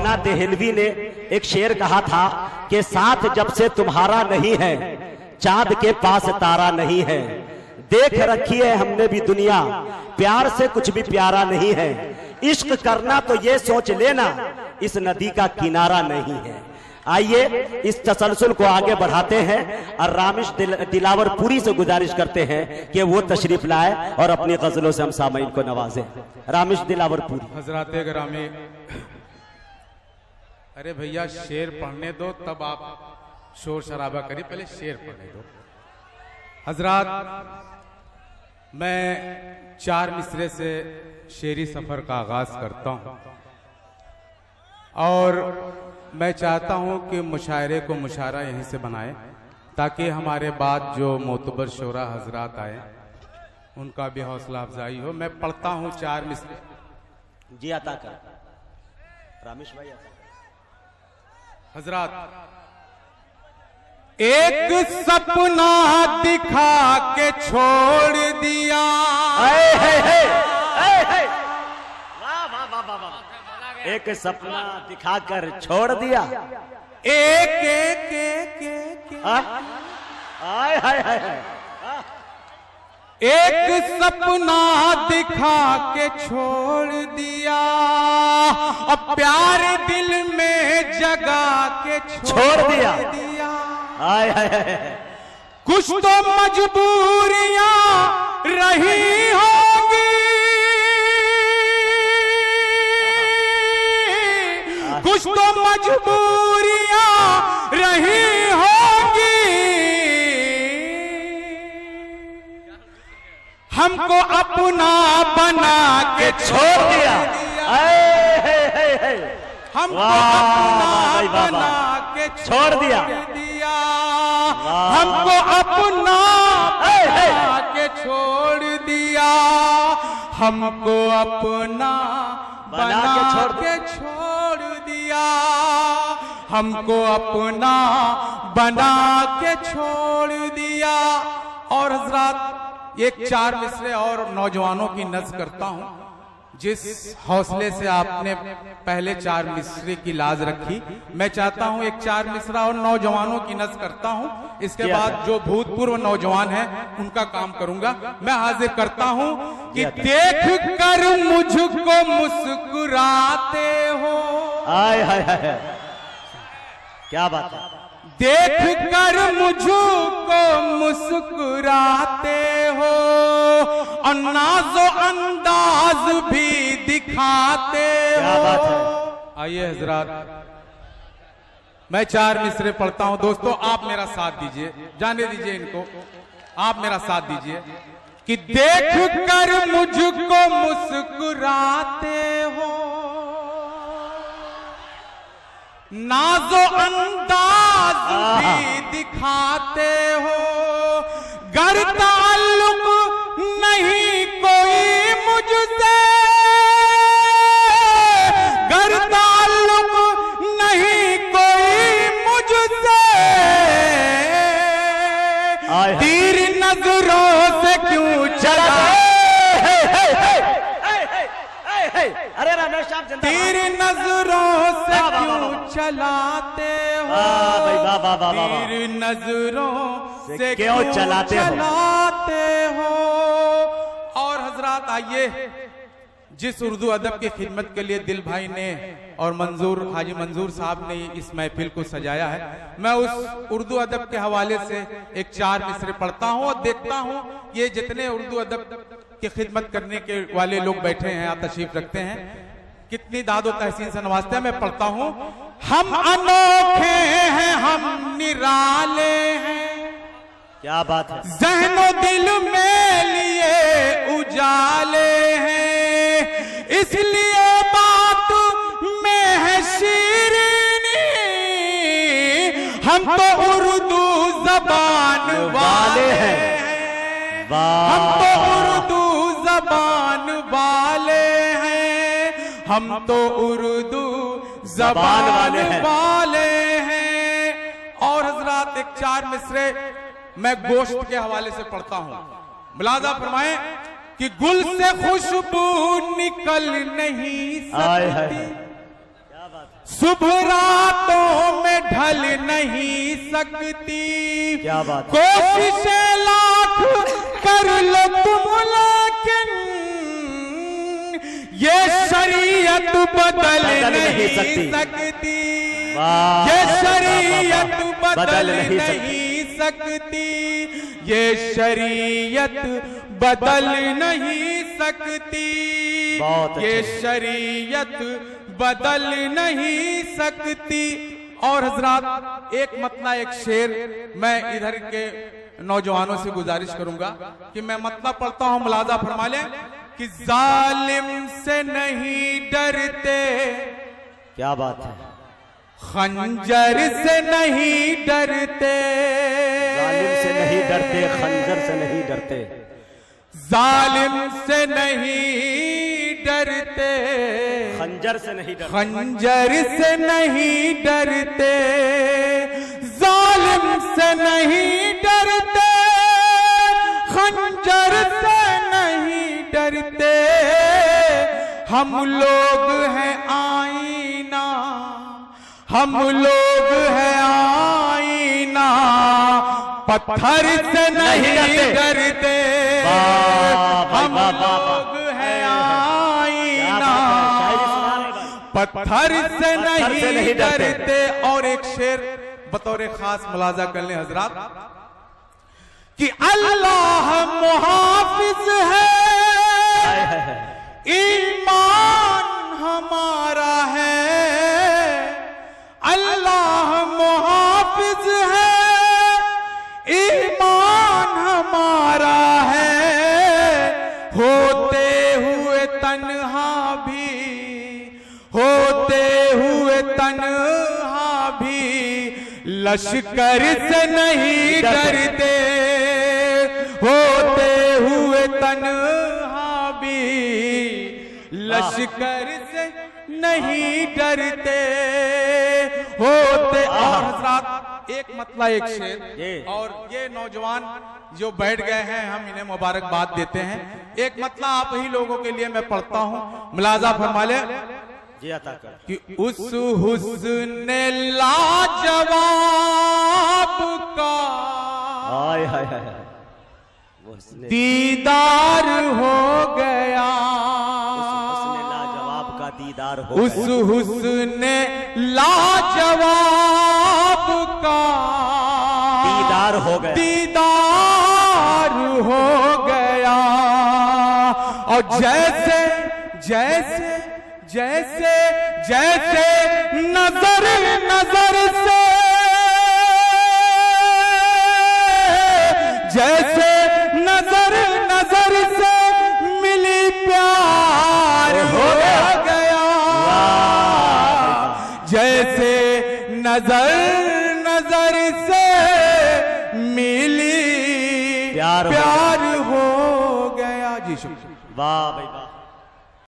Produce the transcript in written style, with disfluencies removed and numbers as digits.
मौलाना देहलवी ने एक शेर कहा था कि साथ जब से तुम्हारा नहीं है चांद के पास तारा नहीं है, देख रखी है हमने भी दुनिया प्यार से कुछ भी प्यारा नहीं है, इश्क करना तो ये सोच लेना इस नदी का किनारा नहीं है। आइए इस तसलसल को आगे बढ़ाते हैं और रामिश दिलावरपुरी से गुजारिश करते हैं कि वो तशरीफ लाए और अपनी गजलों से हम सामईन को नवाजें। रामिश दिलावरपुरी। हजराते गिरामी, अरे भैया शेर पढ़ने दो तब आप शोर शराबा करिए, पहले शेर पढ़ने दो। हजरात, मैं 4 मिसरे से शेरी सफर का आगाज करता हूं और मैं चाहता हूं कि मुशायरे को मुशायरा यहीं से बनाए ताकि हमारे बाद जो मोतबर शोरा हजरात आए उनका भी हौसला अफजाई हो। मैं पढ़ता हूं 4 मिसरे। जी आता कर रामेश भाई। हजरात, एक सपना दिखा के छोड़ दिया, एक सपना दिखाकर छोड़ दिया, एक सपना दिखा के छोड़ दिया और प्यार दिल में जगा के छोड़ दिया। कुछ तो मजबूरियां रही होंगी, कुछ तो मजबूरियां रही होंगी, हमको अपना बना के छोड़ दिया, हमको अपना बना के छोड़ दिया, हमको अपना बना के छोड़ दिया, हमको अपना बना के छोड़ दिया, हमको अपना बना के छोड़ दिया। और हजरात, एक 4 मिसरे और नौजवानों की नज़्म करता हूं। जिस हौसले से आपने पहले 4 मिसरे की लाज रखी, मैं चाहता हूं एक 4 मिसरा और नौजवानों की नज़्म करता हूं। इसके बाद जो भूतपूर्व नौजवान हैं उनका काम करूंगा। मैं हाजिर करता हूं कि देख कर मुझको मुस्कुराते हो, हाय हाय हाय, क्या बात है, देख कर मुझको मुस्कुराते हो और नाजो अंदाज भी दिखाते हो। आइए हजरात, मैं 4 मिसरे पढ़ता हूं। दोस्तों आप मेरा साथ दीजिए, जाने दीजिए इनको, आप मेरा साथ दीजिए कि देख कर मुझको मुस्कुराते हो, नाजो अंदाज भी दिखाते हो, गर ताल्लुक नहीं कोई मुझसे, गर ताल्लुक नहीं कोई मुझसे, तीर नजरों से क्यों चला, अरे रमेश साहब जिंदाबाद, तीर नजरों से क्यों चलाते हो, तीर नजरों से क्यों चलाते हो। और हजरात आइए, जिस उर्दू अदब की खिदमत के लिए दिल भाई ने और हाजी मंजूर साहब ने इस महफिल को सजाया है, मैं उस उर्दू अदब के हवाले से एक 4 मिसरे पढ़ता हूं और देखता हूं ये जितने उर्दू अदब की खिदमत करने के वाले लोग बैठे हैं, यहाँ तशरीफ रखते हैं, कितनी दादो तहसीन से नवाजते हैं। मैं पढ़ता हूं। हम अनोखे हैं, हम निराले हैं, क्या बात है, ज़हनो दिल में लिए उजाले हैं, इसलिए बात में है शीरीनी, हम तो उर्दू जबान वाले हैं, हम तो उर्दू जबान वाले हैं, हम तो उर्दू जबान वाले हैं। और हजरात, एक 4 मिसरे मैं गोश्त के हवाले से पढ़ता हूं। मुलाजा फरमाएं कि गुल से खुशबू निकल नहीं सकती, शुभ रातों में ढल नहीं सकती। क्या बात, कोशिशें लाख कर लो तुम, लेकिन ये शरीयत बदल नहीं सकती। ये शरीयत बदल नहीं सकती। ये शरीयत बदल नहीं सकती। ये शरीयत बदल नहीं सकती। और हजरात एक मतला एक शेर मैं इधर के नौजवानों से गुजारिश करूंगा कि मैं मतला पढ़ता हूं, मुलाजा फरमा लें कि जालिम से नहीं डरते। क्या बात है, खंजर से नहीं डरते। जालिम से नहीं डरते, खंजर से नहीं डरते। जालिम से नहीं डरते, खंजर से नहीं डरते। खंजर से नहीं डरते। जालिम से नहीं डरते, खंजर से नहीं डरते। हम लोग हैं आईना, हम लोग हैं आईना, पत्थर से नहीं डरते। हम लोग हैं आईना, पत्थर से नहीं डरते। और एक शेर बतौर खास मुलाजा कर लें हजरात कि अल्लाह मुहाफिज है, ईमान हमारा है। अल्लाह मुहाफिज है, ईमान हमारा है। होते हुए तन्हा भी, होते हुए तन्हा भी, लश्कर से नहीं डरते। होते हुए तन्हा भी, लश्कर से नहीं डरते। होते। और हजरात एक मतला एक शेर, और ये नौजवान जो बैठ गए हैं हम इन्हें मुबारकबाद देते हैं। एक मतला आप ही लोगों के लिए मैं पढ़ता हूं, मुलाजा फरमा ले कि उस हुस्न लाजवाब का दीदार हो गया। लाजवाब का दीदार हो, उस हुस्न लाजवाब का दीदार हो गया, दीदार हो गया। और जैसे जैसे जैसे जैसे नजर नजर से, जैसे नजर नजर से मिली प्यार हो गया। जैसे नजर नजर से मिली प्यार हो गया। जी शुक्रिया। वाह भाई।